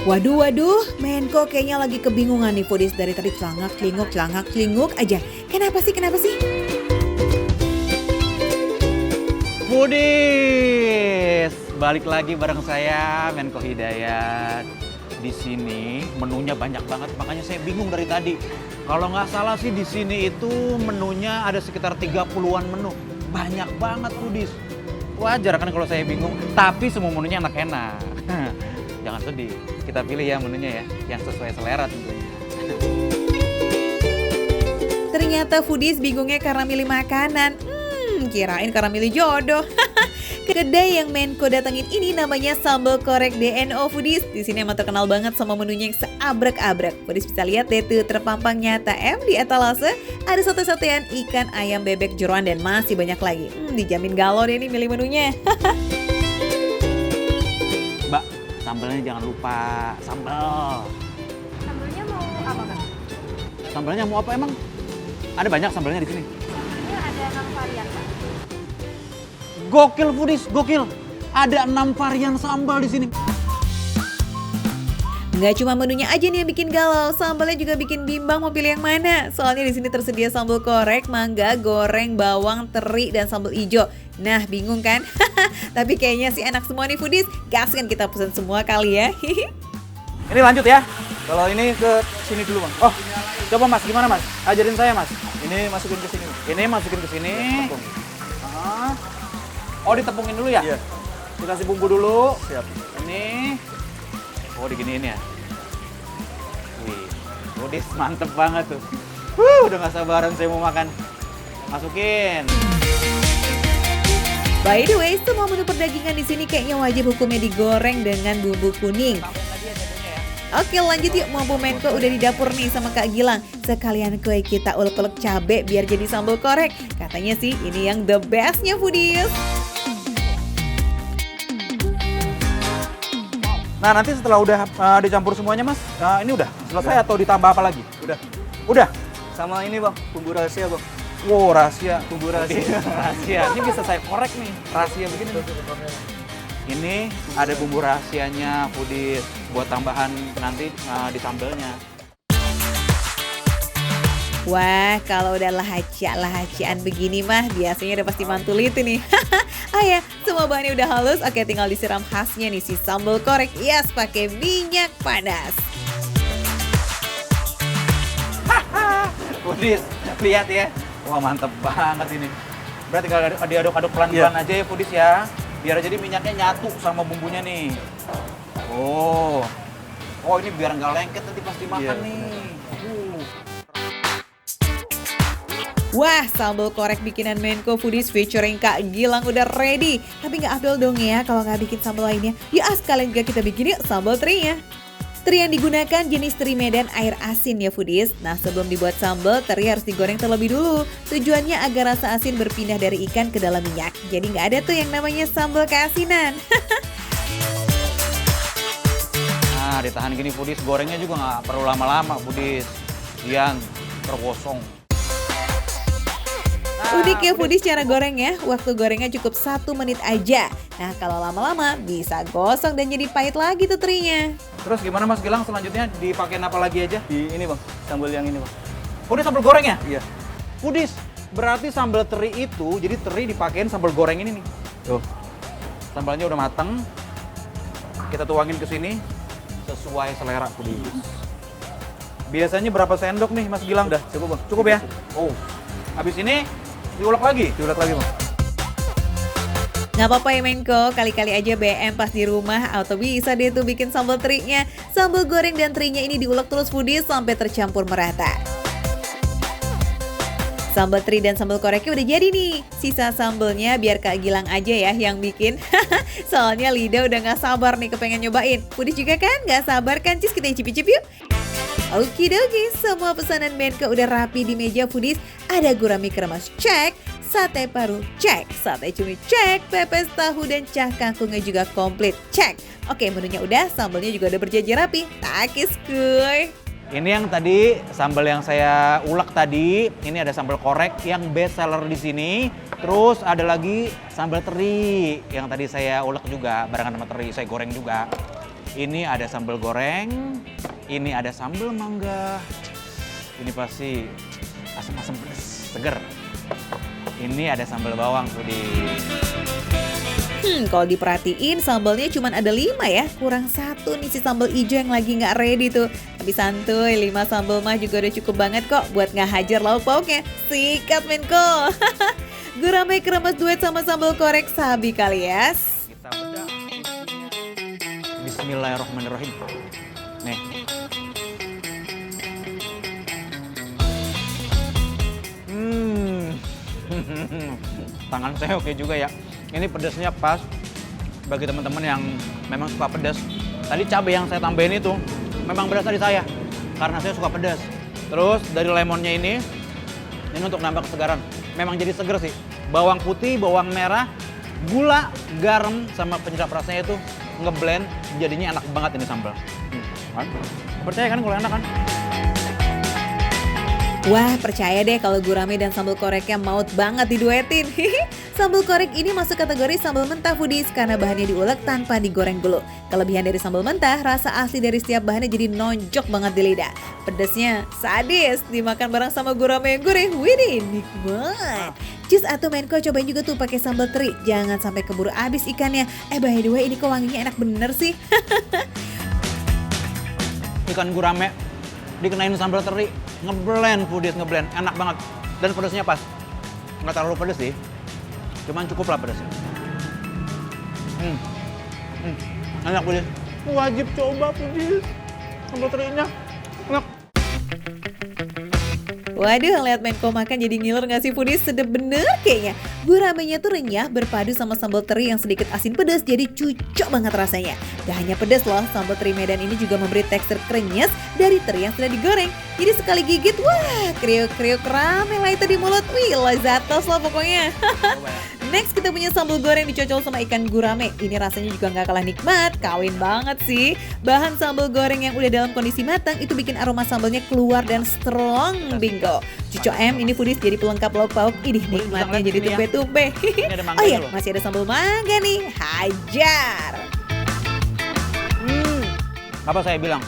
Waduh, waduh, Menko kayaknya lagi kebingungan nih foodies dari tadi celangak celinguk aja. Kenapa sih? Foodies, balik lagi bareng saya Menko Hidayat. Di sini menunya banyak banget, makanya saya bingung dari tadi. Kalau nggak salah sih di sini itu menunya ada sekitar 30-an menu. Banyak banget foodies. Wajar kan kalau saya bingung, tapi semua menunya enak-enak. Jangan sedih, kita pilih ya menunya ya, yang sesuai selera tentunya. Ternyata foodies bingungnya karena milih makanan. Kirain karena milih jodoh. Kedai yang Menko datengin ini namanya Sambal Korek DNO Foodies. Di sini emang terkenal banget sama menunya yang seabrek-abrek. Foodies bisa lihat deh tuh terpampang nyata di etalase. Ada sate-satean, ikan, ayam, bebek, jeroan, dan masih banyak lagi. Dijamin galau deh nih milih menunya. Mbak, sambalnya jangan lupa, sambal. Sambalnya mau apa, Kak? Sambalnya mau apa emang? Ada banyak sambalnya di sini. Ini ada 6 varian, Pak. Gokil foodies, gokil. Ada 6 varian sambal di sini. Nggak cuma menunya aja nih yang bikin galau, sambalnya juga bikin bimbang mau pilih yang mana. Soalnya di sini tersedia sambal korek, mangga, goreng, bawang, teri, dan sambal ijo. Nah, bingung kan? Tapi kayaknya sih enak semua nih foodies. Gas kan kita pesen semua kali ya. Ini lanjut ya. Kalau ini ke sini dulu, Bang. Oh, coba Mas, gimana Mas? Ajarin saya, Mas. Ini masukin ke sini. Ini masukin ke sini. Tepung. Oh, ditepungin dulu ya? Iya. Dikasih bumbu dulu. Siap. Ini. Oh, diginiin ya. Wih, foodies mantep banget tuh. Udah gak sabaran saya mau makan. Masukin. By the way, semua menu perdagingan di sini kayaknya wajib hukumnya digoreng dengan bumbu kuning. Oke, lanjut yuk. Mumpung Menko udah di dapur nih sama Kak Gilang. Sekalian kue kita ulek-ulek cabe biar jadi sambal korek. Katanya sih ini yang the bestnya foodies. Nah, nanti setelah udah dicampur semuanya, Mas, ini udah selesai atau ditambah apa lagi? Udah. Udah? Sama ini, Bang. Bumbu rahasia, Bang. Wow, rahasia. Bumbu rahasia. Rahasia. Ini bisa saya korek nih. Rahasia begini. Ini ada bumbu rahasianya foodies buat tambahan nanti di sambelnya. Wah, kalau udah lahacian begini mah biasanya udah pasti mantul itu nih. Ah ya, semua bahannya udah halus. Oke, tinggal disiram khasnya nih si sambal korek. Yes, pakai minyak panas. Foodies, lihat ya. Wah, mantep banget ini. Berarti kalau diaduk-aduk pelan-pelan aja ya foodies ya. Biar jadi minyaknya nyatu sama bumbunya nih. Oh, ini biar nggak lengket nanti pas dimakan nih. Wah, sambal korek bikinan Menko Foodies featuring Kak Gilang udah ready. Tapi nggak afdol dong ya kalau nggak bikin sambal lainnya. Ya sekalian juga kita bikin yuk sambal terinya. Teri yang digunakan jenis teri Medan air asin ya foodies. Nah, sebelum dibuat sambal, teri harus digoreng terlebih dulu. Tujuannya agar rasa asin berpindah dari ikan ke dalam minyak. Jadi nggak ada tuh yang namanya sambal keasinan. Nah, ditahan gini foodies, gorengnya juga nggak perlu lama-lama foodies. Yang tergosong. Unik ya foodies cara goreng ya. Waktu gorengnya cukup 1 menit aja. Nah, kalau lama-lama bisa gosong dan jadi pahit lagi tuh terinya. Terus gimana Mas Gilang selanjutnya dipakein apa lagi aja? Di ini, Bang. Sambal yang ini, Bang. Foodies sambal goreng ya? Iya. Foodies, berarti sambal teri itu, jadi teri dipakein sambal goreng ini nih. Tuh, sambalnya udah mateng. Kita tuangin ke sini sesuai selera foodies. Biasanya berapa sendok nih Mas Gilang? Udah, cukup, Bang. Cukup ya? Oh, habis ini diulek lagi? Diulek lagi, Bang. Nggak apa-apa ya Menko, kali-kali aja BM pas di rumah atau bisa deh tuh bikin sambal terinya. Sambal goreng dan terinya ini diulek terus foodies sampai tercampur merata. Sambal teri dan sambal koreknya udah jadi nih. Sisa sambelnya biar Kak Gilang aja ya yang bikin. Soalnya lidah udah nggak sabar nih kepengen nyobain. Foodies juga kan nggak sabar kan? Cis, kita icip-icip yuk. Okidoki, semua pesanan Menko udah rapi di meja foodies. Ada gurami kremes, cek. Sate paru, cek. Sate cumi, cek. Pepes tahu dan cah kangkungnya juga komplit, cek. Oke, menunya udah, sambelnya juga udah berjajar rapi. Takis kuy. Ini yang tadi sambal yang saya ulek tadi. Ini ada sambal korek yang best seller di sini. Terus ada lagi sambal teri yang tadi saya ulek juga barengan sama teri, saya goreng juga. Ini ada sambal goreng, ini ada sambal mangga. Ini pasti asam-asam pedas, seger. Ini ada sambal bawang Pudis. Kalau diperhatiin sambalnya cuma ada 5 ya. Kurang 1 nih si sambal hijau yang lagi nggak ready tuh. Tapi santuy, 5 sambal mah juga udah cukup banget kok buat ngehajar lauk pauknya. Sikat Menko. Gurame kremes duet sama sambal korek sabi kalias. Kita bedah. Bismillahirrahmanirrahim. Nih. Tangan saya oke juga ya. Ini pedasnya pas bagi teman-teman yang memang suka pedas. Tadi cabai yang saya tambahin itu memang berasal dari saya karena saya suka pedas. Terus dari lemonnya ini untuk nambah kesegaran. Memang jadi seger sih. Bawang putih, bawang merah, gula, garam sama penyedap rasanya itu ngeblend jadinya enak banget ini sambal. Kan? Percaya kan kalau enak kan? Wah, percaya deh kalau gurame dan sambal koreknya maut banget diduetin. Sambal korek ini masuk kategori sambal mentah Foodies karena bahannya diulek tanpa digoreng dulu. Kelebihan dari sambal mentah, rasa asli dari setiap bahannya jadi nonjok banget di lidah. Pedesnya sadis, dimakan bareng sama gurame yang gurih. Widih, nikmat. Cus atau Menko cobain juga tuh pakai sambal teri. Jangan sampai keburu habis ikannya. By the way, ini kok wanginya enak bener sih. Ikan gurame dikenain sambal teri, ngeblend Foodies, ngeblend, enak banget. Dan pedasnya pas, nggak terlalu pedas sih, cuman cukup lah pedasnya. Enak Foodies, wajib coba Foodies, sambal terinya, enak. Waduh, lihat Menko makan jadi ngiler gak sih Foodies? Sedep bener kayaknya. Guramenya tuh renyah berpadu sama sambal teri yang sedikit asin pedas, jadi cocok banget rasanya. Gak hanya pedas loh, sambal teri Medan ini juga memberi tekstur krenyes dari teri yang sudah digoreng. Jadi sekali gigit, wah kriuk-kriuk rame lah itu di mulut. Wih, lezatos loh pokoknya. Next kita punya sambal goreng dicocol sama ikan gurame. Ini rasanya juga gak kalah nikmat, kawin banget sih. Bahan sambal goreng yang udah dalam kondisi matang itu bikin aroma sambalnya keluar dan strong, bingo. Cuco M ini Foodies jadi pelengkap lauk pauk. Idih, nikmatnya jadi tumpe-tumpe. Oh iya, masih ada sambal mangga nih, hajar. Apa saya bilang?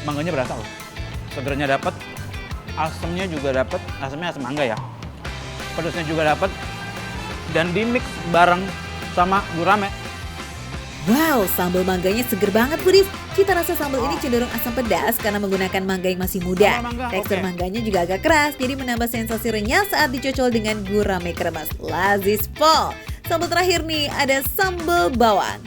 Mangganya berasa loh. Segernya dapat, asamnya juga dapat, asamnya asam mangga ya. Pedasnya juga dapat. Dan di mix bareng sama gurame. Wow, sambal mangganya seger banget Foodies. Cita rasa sambal ini cenderung asam pedas karena menggunakan mangga yang masih muda. Tekstur mangganya juga agak keras, jadi menambah sensasi renyah saat dicocol dengan gurame kremes. Lazis po. Sambal terakhir nih ada sambal bawang.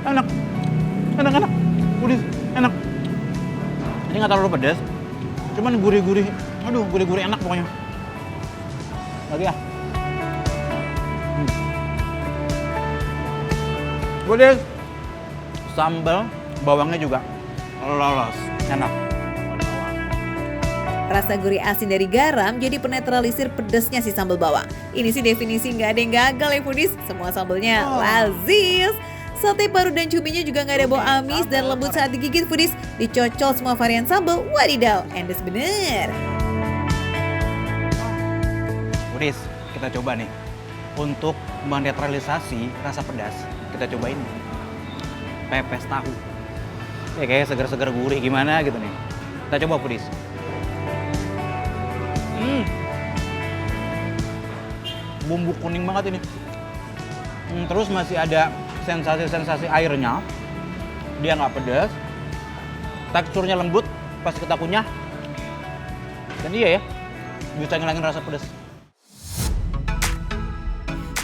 Enak, enak, Foodies, enak. Ini nggak terlalu pedas, cuman gurih-gurih. Aduh, gurih-gurih enak pokoknya. Lagi ya. Foodies, sambal bawangnya juga lolos, enak. Rasa gurih asin dari garam jadi penetralisir pedasnya si sambal bawang. Ini sih definisi nggak ada yang gagal ya Foodies. Semua sambalnya lazis. Sate paru dan cuminya juga nggak ada bau amis dan lembut saat digigit Foodies. Dicocol semua varian sambal, wadidaw, endes bener. Foodies, kita coba nih. Untuk menetralisasi rasa pedas, kita cobain pepes tahu. Ya kayak seger-seger gurih gimana gitu nih. Kita coba Foodies. Bumbu kuning banget ini. Terus masih ada sensasi-sensasi airnya. Dia nggak pedas. Teksturnya lembut pas kita kunyah. Dan iya ya, bisa ngilangin rasa pedas.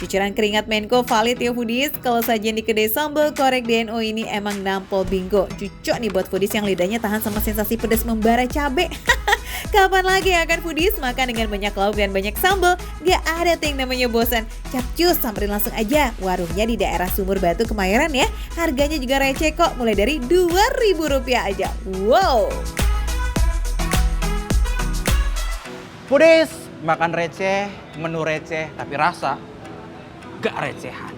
Cucuran keringat Menko valid ya Foodies. Kalau sajian di kedai sambal korek DNO ini emang nampol bingo. Cocok nih buat Foodies yang lidahnya tahan sama sensasi pedas membara cabe. Kapan lagi akan Foodies makan dengan banyak lauk dan banyak sambal? Gak ada tuh yang namanya bosan. Capcus, samperin langsung aja. Warungnya di daerah Sumur Batu Kemayoran ya. Harganya juga receh kok, mulai dari Rp2.000 aja. Wow. Foodies, makan receh, menu receh, tapi rasa gak recehan.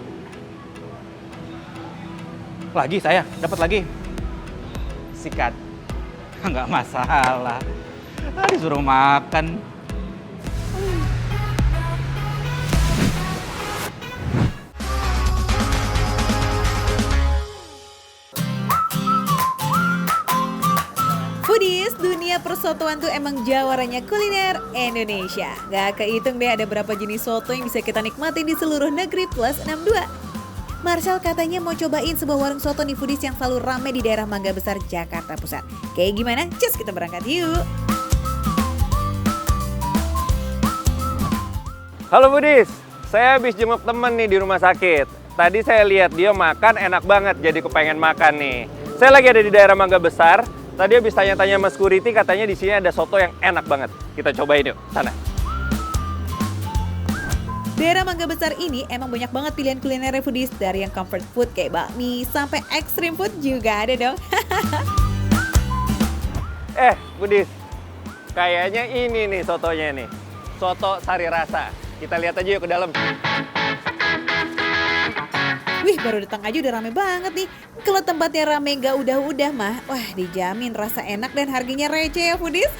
Lagi saya, dapat lagi. Sikat. Nggak masalah. Disuruh makan. Namanya persatuan tuh emang jawaranya kuliner Indonesia. Gak kehitung deh ada berapa jenis soto yang bisa kita nikmatin di seluruh negeri plus 62. Marshall katanya mau cobain sebuah warung soto nih foodies yang selalu rame di daerah Mangga Besar, Jakarta Pusat. Kayak gimana? Cus kita berangkat yuk. Halo Budis, saya habis jenguk temen nih di rumah sakit. Tadi saya lihat dia makan enak banget, jadi kepengen makan nih. Saya lagi ada di daerah Mangga Besar. Tadi habis tanya-tanya sama security, katanya di sini ada soto yang enak banget. Kita cobain yuk, sana. Daerah Mangga Besar ini emang banyak banget pilihan kuliner foodies, dari yang comfort food kayak bakmi sampai extreme food juga ada dong. Budis, kayaknya ini nih sotonya nih. Soto Sari Rasa. Kita lihat aja yuk ke dalam. Wih, baru datang aja udah rame banget nih. Kalau tempatnya rame gak udah-udah mah, wah dijamin rasa enak dan harganya receh ya foodies.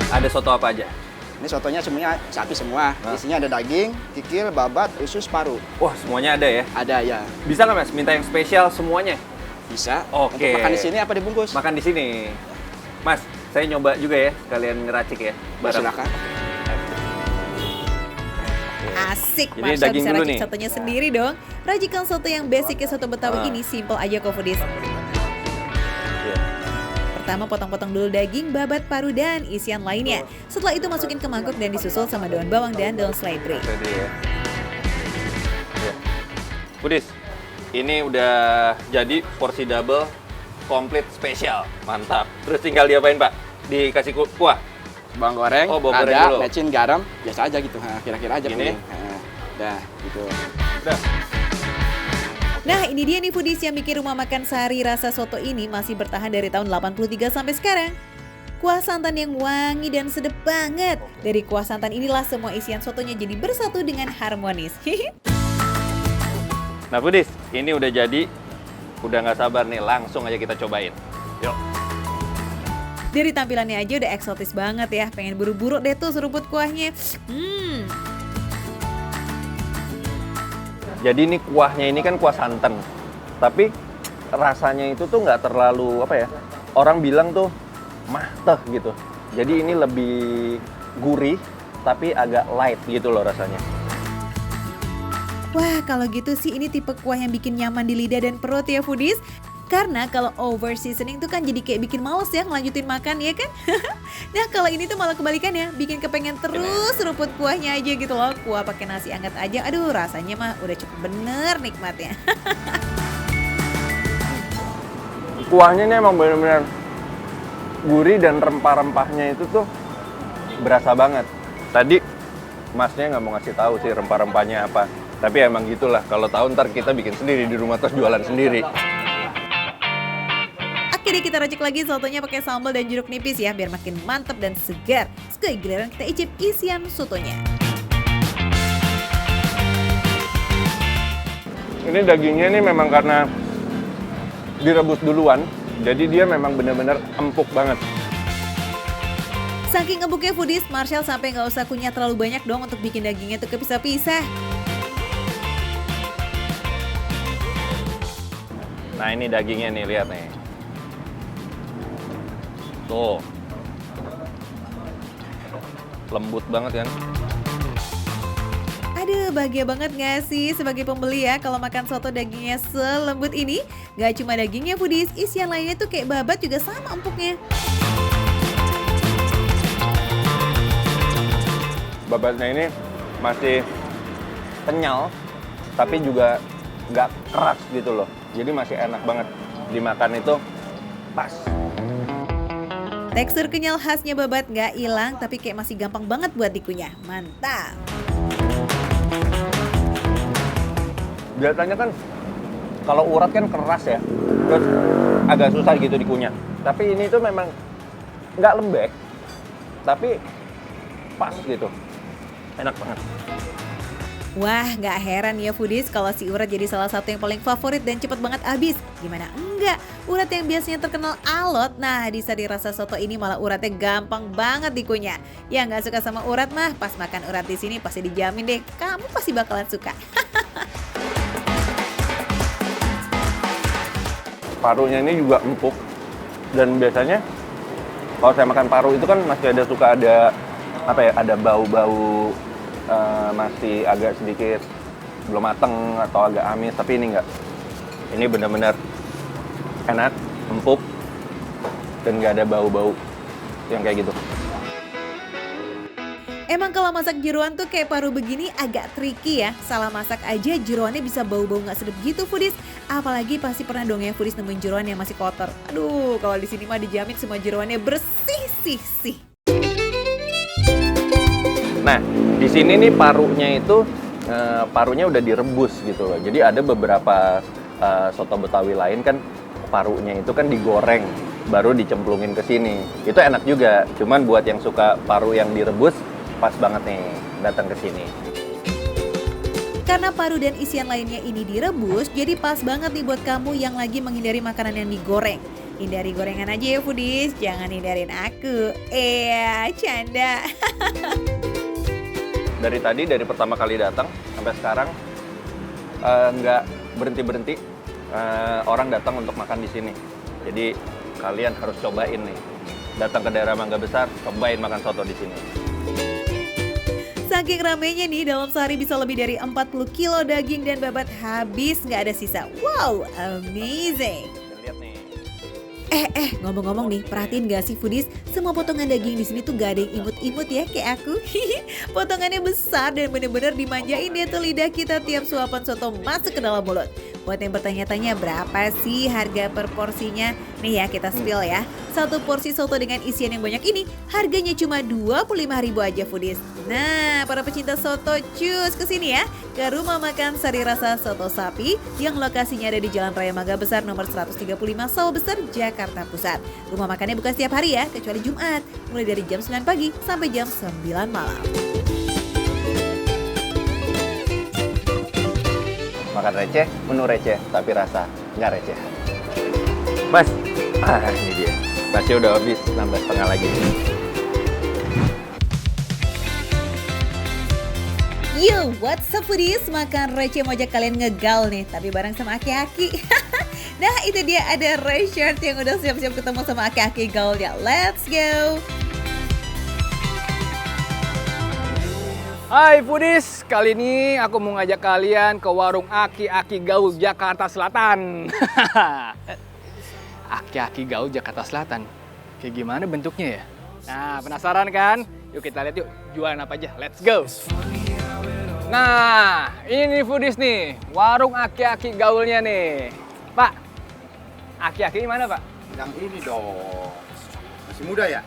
Ada soto apa aja? Ini sotonya semuanya sapi semua. Isinya ada daging, kikil, babat, usus, paru. Wah, semuanya ada ya? Ada ya. Bisa nggak Mas, minta yang spesial semuanya? Bisa. Oke. Untuk makan di sini apa dibungkus? Makan di sini. Mas, saya nyoba juga ya, kalian ngeracik ya. Bareng. Silakan. Asik, Jadi Marshall daging bisa dulu racik nih. sotonya sendiri dong. Racikan soto yang basicnya soto Betawi ini simple aja kok foodies. Iya. Pertama potong-potong dulu daging, babat, paru, dan isian lainnya. Setelah itu masukin ke mangkok dan disusul sama daun bawang dan daun seledri. Ready ya. Iya. Budis, ini udah jadi porsi double komplit spesial. Mantap. Terus tinggal diapain Pak? Dikasih kuah? Bawang goreng, Oh, bawang goreng ada, dulu. mecin, garam, biasa aja gitu. Kira-kira aja Gini? kuning. Dah, gitu. Udah. Nah, ini dia nih foodies yang bikin rumah makan Sari Rasa Soto ini masih bertahan dari tahun 83 sampai sekarang. Kuah santan yang wangi dan sedap banget. Dari kuah santan inilah semua isian sotonya jadi bersatu dengan harmonis. Nah Budis, ini udah jadi. Udah nggak sabar nih, langsung aja kita cobain. Yuk. Dari tampilannya aja udah eksotis banget ya. Pengen buru-buru deh tuh seruput kuahnya. Jadi ini kuahnya ini kan kuah santan. Tapi rasanya itu tuh nggak terlalu, apa ya, orang bilang tuh mateh gitu. Jadi ini lebih gurih, tapi agak light gitu loh rasanya. Wah, kalau gitu sih ini tipe kuah yang bikin nyaman di lidah dan perut ya foodies. Karena kalau over seasoning tuh kan jadi kayak bikin males ya ngelanjutin makan ya kan. Nah kalau ini tuh malah kebalikannya, bikin kepengen terus seruput kuahnya aja gitu loh. Kuah pakai nasi hangat aja, aduh rasanya mah udah cukup bener nikmatnya. Kuahnya ini emang bener-bener gurih dan rempah-rempahnya itu tuh berasa banget. Tadi masnya nggak mau ngasih tahu sih rempah-rempahnya apa. Tapi emang gitulah, kalau tahu ntar kita bikin sendiri di rumah terus jualan sendiri. Akhirnya kita racik lagi sotonya pakai sambal dan jeruk nipis ya, biar makin mantap dan segar. Sekali giliran kita icip isian sotonya. Ini dagingnya ini memang karena direbus duluan, jadi dia memang benar-benar empuk banget. Saking empuknya foodies, Marshall sampai nggak usah kunyah terlalu banyak dong untuk bikin dagingnya tuh kepisah-pisah. Nah ini dagingnya nih, lihat nih. Tuh. Lembut banget kan. Aduh, bahagia banget gak sih sebagai pembeli ya kalau makan soto dagingnya selembut ini? Gak cuma dagingnya foodies, isian lainnya tuh kayak babat juga sama empuknya. Babatnya ini masih kenyal, tapi juga nggak keras gitu loh. Jadi masih enak banget. Dimakan itu pas. Tekstur kenyal khasnya babat gak hilang, tapi kayak masih gampang banget buat dikunyah. Mantap. Biasanya kan kalau urat kan keras ya, terus agak susah gitu dikunyah. Tapi ini tuh memang nggak lembek, tapi pas gitu. Enak banget. Wah, gak heran ya foodies kalau si urat jadi salah satu yang paling favorit dan cepet banget habis. Gimana enggak? Urat yang biasanya terkenal alot, nah di Sari Rasa Soto ini malah uratnya gampang banget dikunyah. Yang gak suka sama urat mah, pas makan urat di sini pasti dijamin deh, kamu pasti bakalan suka. Parunya ini juga empuk, Dan biasanya kalau saya makan paru itu kan masih ada ada bau-bau masih agak sedikit belum mateng atau agak amis, tapi ini enggak. Ini benar-benar enak, empuk, dan nggak ada bau-bau yang kayak gitu. Emang kalau masak jeroan tuh kayak paru begini agak tricky ya. Salah masak aja jeroannya bisa bau-bau nggak sedap gitu foodies. Apalagi pasti pernah dong ya foodies nemuin jeroan yang masih kotor. Aduh, kalau di sini mah dijamin semua jeroannya bersih sih. Nah, di sini nih parunya itu parunya udah direbus gitu loh. Jadi ada beberapa soto Betawi lain kan parunya itu kan digoreng baru dicemplungin ke sini. Itu enak juga. Cuman buat yang suka paru yang direbus pas banget nih datang ke sini. Karena paru dan isian lainnya ini direbus, jadi pas banget nih buat kamu yang lagi menghindari makanan yang digoreng. Hindari gorengan aja ya foodies, jangan hindarin aku. Canda. Dari pertama kali datang sampai sekarang nggak berhenti orang datang untuk makan di sini. Jadi kalian harus cobain nih. Datang ke daerah Mangga Besar, cobain makan soto di sini. Saking ramenya nih, dalam sehari bisa lebih dari 40 kilo daging dan babat habis nggak ada sisa. Wow, amazing. Lihat nih. Ngomong-ngomong nih, perhatiin gak sih foodies? Semua potongan daging di sini tuh gak ada yang imut-imut ya kayak aku. Potongannya besar dan bener-bener dimanjain deh tuh lidah kita tiap suapan soto masuk ke dalam mulut. Buat yang bertanya-tanya berapa sih harga per porsinya? Nih ya kita spill ya. Satu porsi soto dengan isian yang banyak ini harganya cuma 25.000 aja foodies. Nah, para pecinta soto cus kesini ya ke Rumah Makan Sari Rasa Soto Sapi yang lokasinya ada di Jalan Raya Mangga Besar nomor 135 Sawah Besar, Jakarta Pusat. Rumah makannya buka setiap hari ya, kecuali Jumat, mulai dari jam 9 pagi sampai jam 9 malam. Makan receh, menu receh, tapi rasa nggak receh. Mas, ini dia. Nasi udah habis, nambah setengah lagi. Yo, what's up foodies? Makan receh mau ajak kalian ngegal nih, tapi bareng sama aki-aki. Nah, itu dia ada Richard yang udah siap-siap ketemu sama aki-aki gaulnya. Let's go! Hai foodies, kali ini aku mau ngajak kalian ke warung Aki-Aki Gaul Jakarta Selatan. Aki-Aki Gaul Jakarta Selatan, kayak gimana bentuknya ya? Nah, penasaran kan? Yuk kita lihat yuk, jualan apa aja, let's go! Nah, ini nih foodies nih, warung Aki-Aki Gaulnya nih. Pak, Aki-Aki ini mana Pak? Yang ini dong. Masih muda ya?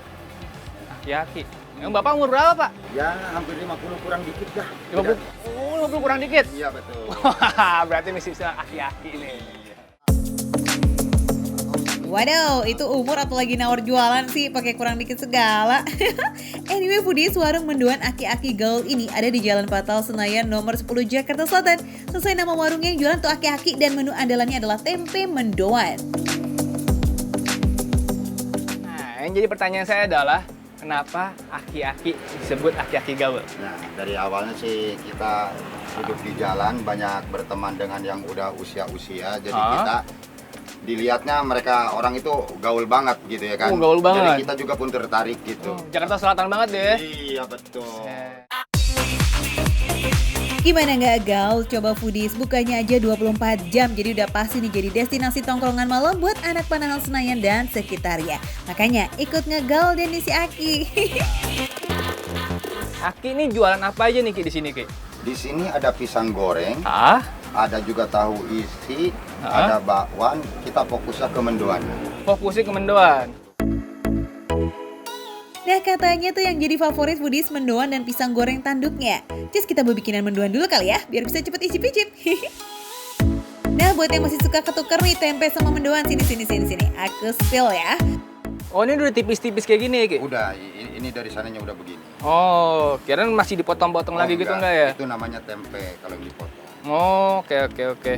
Aki-Aki. Yang Bapak umur berapa Pak? Ya hampir 50 kurang dikit dah. 50? Oh, 50 kurang dikit? Iya betul. Berarti mesti bisa Aki-Aki nih. Waduh, itu umur atau lagi nawar jualan sih pakai kurang dikit segala. Anyway foodies, warung mendoan Aki-Aki Gaul ini ada di Jalan Patal Senayan nomor 10 Jakarta Selatan. Sesuai nama warungnya yang jualan tuh Aki-Aki dan menu andalannya adalah tempe mendoan. Nah, yang jadi pertanyaan saya adalah kenapa Aki-Aki disebut Aki-Aki Gaul? Nah dari awalnya sih kita hidup di jalan, banyak berteman dengan yang udah usia-usia. Jadi kita dilihatnya mereka orang itu gaul banget gitu ya kan. Oh, gaul banget. Jadi kita juga pun tertarik gitu. Jakarta Selatan banget deh. Iya betul. Gimana nggak gaul? Coba foodies, bukanya aja 24 jam. Jadi udah pasti nih jadi destinasi tongkrongan malam buat anak Panahan Senayan dan sekitarnya. Makanya ikut ngegaul dan si Aki. Aki ini jualan apa aja nih Ki di sini Ki? Di sini ada pisang goreng, ada juga tahu isi, ada bakwan. Kita fokusnya ke mendoan. Fokusnya ke mendoan. Nah katanya tuh yang jadi favorit foodies mendoan dan pisang goreng tanduknya. Cus kita mau bikinan mendoan dulu kali ya, biar bisa cepet icip-icip. Nah buat yang masih suka ketukar nih tempe sama mendoan, sini. Aku spill ya. Oh ini udah tipis-tipis kayak gini ya Ki? Udah, ini dari sananya udah begini. Oh, kirain masih dipotong-potong lagi gitu enggak ya? Itu namanya tempe kalau dipotong. Oh, oke.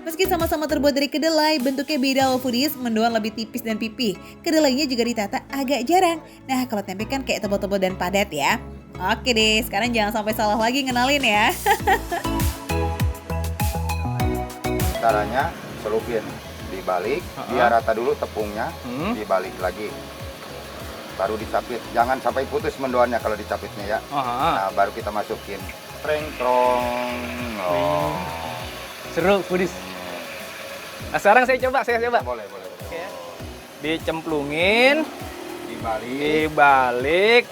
Meski sama-sama terbuat dari kedelai, bentuknya beda loh foodies, mendoan lebih tipis dan pipih. Kedelainya juga ditata agak jarang. Nah kalau tempe kan kayak tebal-tebal dan padat ya. Oke deh, sekarang jangan sampai salah lagi ngenalin ya. Caranya celupin. dibalik, biar rata dulu tepungnya, dibalik lagi. Baru dicapit, jangan sampai putus mendoannya kalau dicapitnya ya. Nah, baru kita masukin treng-trong. Oh. Seru, Foodies. Nah, sekarang saya coba. Boleh. Oke. Dicemplungin, Dibalik,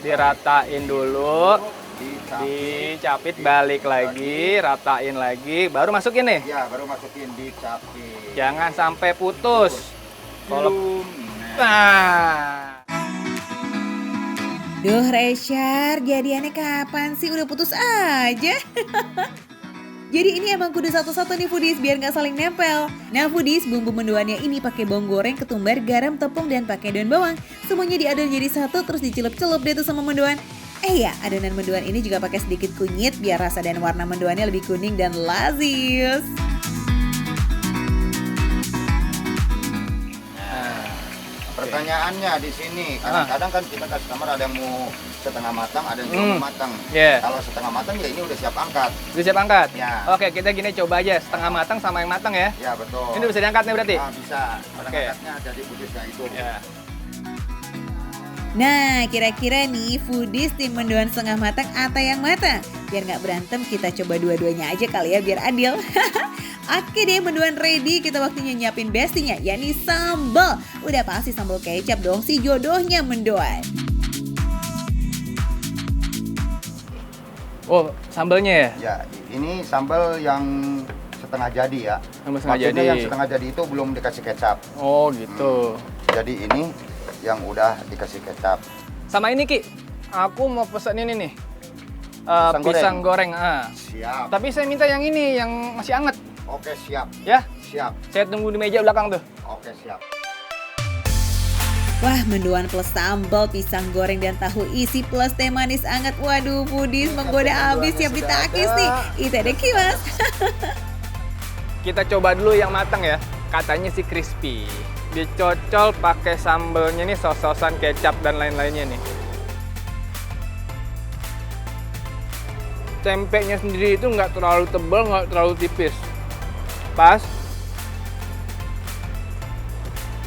diratain dulu, dicapit, dicapit, balik lagi, ratain lagi, baru masukin nih. ya baru masukin dicapit. Jangan sampai putus. Kalau Nah. Duh, Reshar, jadiannya kapan sih? Udah putus aja. Jadi ini emang kudu satu-satu nih Foodies biar nggak saling nempel. Nah Foodies, bumbu mendoannya ini pakai bawang goreng, ketumbar, garam, tepung, dan pakai daun bawang. Semuanya diadon jadi satu terus dicelup-celup deh tuh sama mendoan. Ya, adonan mendoan ini juga pakai sedikit kunyit biar rasa dan warna mendoannya lebih kuning dan lazis. Pertanyaannya di sini, kadang-kadang kan kita customer ada yang mau setengah matang, ada yang mau matang. Yeah. Kalau setengah matang ya ini udah siap angkat. Udah siap angkat? Ya. Oke, kita gini coba aja setengah matang sama yang matang ya. Ya betul. Ini udah bisa diangkat nih berarti? Nah, bisa. Pada Oke. angkatnya jadi budisnya itu. Ya. Nah, kira-kira nih Foodies tim mendoan setengah matang atau yang matang? Biar nggak berantem, kita coba dua-duanya aja kali ya biar adil. Oke deh, mendoan ready, kita waktunya nyiapin bestinya, yakni sambal. Udah pasti sambal kecap dong, si jodohnya mendoan. Oh, sambalnya ya? Ya, ini sambal yang setengah jadi ya. Sambal setengah Maksudnya jadi. yang setengah jadi itu belum dikasih kecap. Oh, gitu. Jadi ini yang udah dikasih kecap. Sama ini Ki, aku mau pesen ini nih. Pisang Goreng. Siap. Tapi saya minta yang ini, yang masih anget. Oke, siap. Ya, Siap. saya tunggu di meja belakang tuh. Oke, siap. Wah, mendoan plus sambal, pisang goreng, dan tahu isi plus teh manis anget. Waduh, Foodies menggoda abis, siap ditakis nih. Itadakimasu. Kita coba dulu yang matang ya. Katanya sih crispy. Dicocol pakai sambelnya nih, sos-sosan kecap dan lain-lainnya nih. Tempenya sendiri itu nggak terlalu tebal, nggak terlalu tipis. Pas.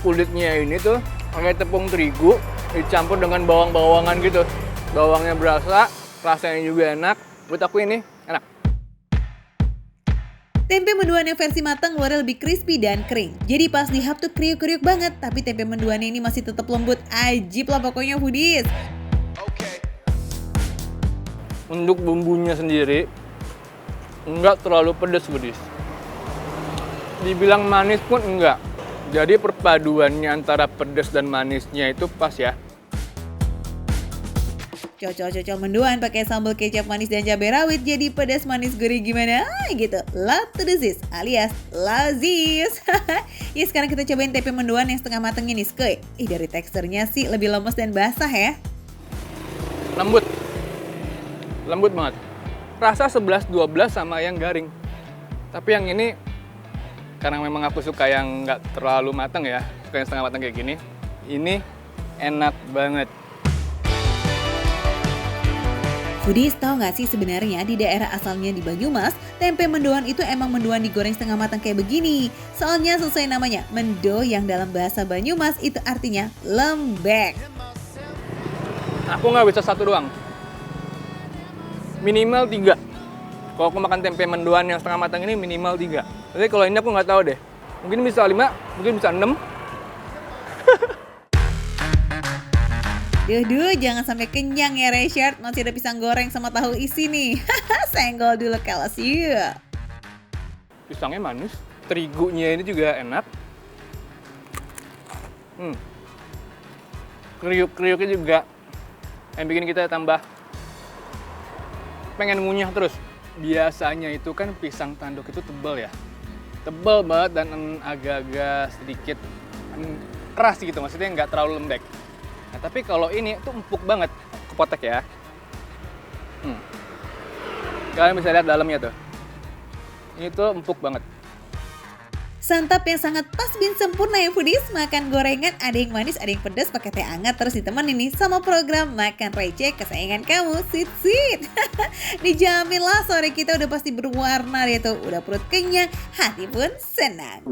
Kulitnya ini tuh pakai tepung terigu dicampur dengan bawang-bawangan gitu. Bawangnya berasa, rasanya juga enak. Buat aku ini enak. Tempe mendoan yang versi matang luarnya lebih crispy dan kering. Jadi pas dihap tuh kriuk-kriuk banget, tapi tempe mendoannya ini masih tetap lembut. Ajib lah pokoknya Foodies. Untuk bumbunya sendiri nggak terlalu pedas, Foodies. Dibilang manis pun enggak. Jadi perpaduannya antara pedas dan manisnya itu pas ya. Cocol-cocol mendoan pakai sambal kecap manis dan cabai rawit jadi pedas manis gurih gimana gitu. Love to the zest alias lazis. Ya sekarang kita cobain tempe mendoan yang setengah mateng ini skuy. Dari teksturnya sih lebih lemes dan basah ya. Lembut banget. Rasa 11-12 sama yang garing. Tapi yang ini karena memang aku suka yang nggak terlalu matang ya, suka yang setengah matang kayak gini. Ini enak banget. Foodies, tau gak sih sebenarnya di daerah asalnya di Banyumas, tempe mendoan itu emang mendoan digoreng setengah matang kayak begini. Soalnya sesuai namanya, mendo yang dalam bahasa Banyumas itu artinya lembek. Aku nggak bisa satu doang. Minimal 3. Kalau aku makan tempe mendoan yang setengah matang ini minimal 3. Tapi kalau ini aku nggak tahu deh. Mungkin bisa 5, mungkin bisa 6. Duh, jangan sampai kenyang ya Reshard. Masih ada pisang goreng sama tahu isi nih. Senggol dulu kelas yuk. Pisangnya manis, terigunya ini juga enak. Kriuk-kriuknya juga yang bikin kita tambah pengen ngunyah terus. Biasanya itu kan pisang tanduk itu tebal ya. Tebal banget dan agak-agak sedikit keras gitu, maksudnya nggak terlalu lembek. Nah, tapi kalau ini tuh empuk banget, kepotek ya. Kalian bisa lihat dalamnya tuh. Ini tuh empuk banget. Santap yang sangat pas bin sempurna ya foodies. Makan gorengan ada yang manis, ada yang pedas pakai teh hangat. Terus ditemenin nih sama program Makan Receh kesayangan kamu, Sweet. Dijamin lah sore kita udah pasti berwarna deh tuh. Udah perut kenyang, hati pun senang.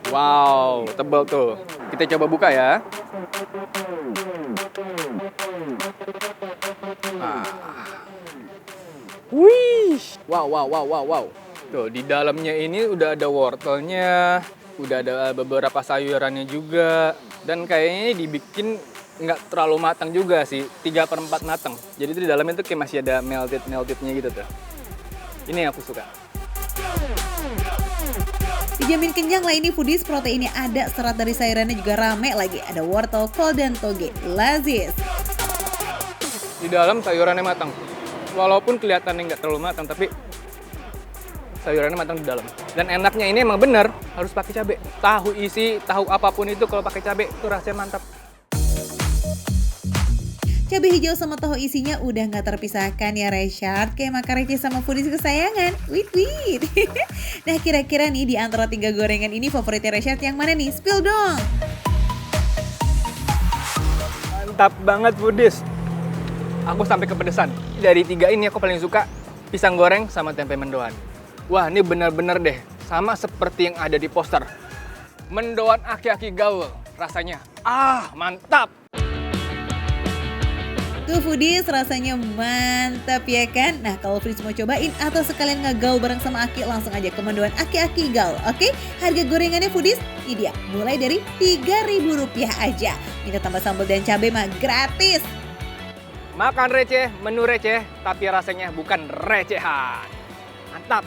Wow, tebal tuh. Kita coba buka ya. Wih, wow. Tuh, di dalamnya ini udah ada wortelnya, udah ada beberapa sayurannya juga. Dan kayaknya ini dibikin nggak terlalu matang juga sih, 3/4 matang. Jadi itu di dalamnya tuh kayak masih ada melted-meltednya gitu tuh. Ini yang aku suka. Dijamin kenyang lah ini foodies, proteinnya ada, serat dari sayurannya juga rame lagi. Ada wortel, kol, dan toge. Lazis. Di dalam sayurannya matang. Walaupun kelihatannya nggak terlalu matang, tapi sayurannya matang di dalam. Dan enaknya ini emang bener, harus pakai cabai. Tahu isi, tahu apapun itu kalau pakai cabai itu rasanya mantap. Cabai hijau sama tahu isinya udah nggak terpisahkan ya Reshard. Kayak makan receh sama foodies kesayangan. Wait. Nah kira-kira nih di antara 3 gorengan ini favoritnya Reshard yang mana nih? Spill dong. Mantap banget foodies. Aku sampai kepedesan. Dari 3 ini aku paling suka pisang goreng sama tempe mendoan. Wah ini bener-bener deh. Sama seperti yang ada di poster. Mendoan aki-aki gaul rasanya. Mantap. Tuh foodies rasanya mantap ya kan? Nah kalau foodies mau cobain atau sekalian ngegaul bareng sama Aki, langsung aja ke mendoan Aki-Aki Gaul. Oke? Harga gorengannya foodies ini dia, mulai dari Rp3.000 aja. Minta tambah sambal dan cabai mah gratis. Makan receh, menu receh, tapi rasanya bukan recehan. Mantap.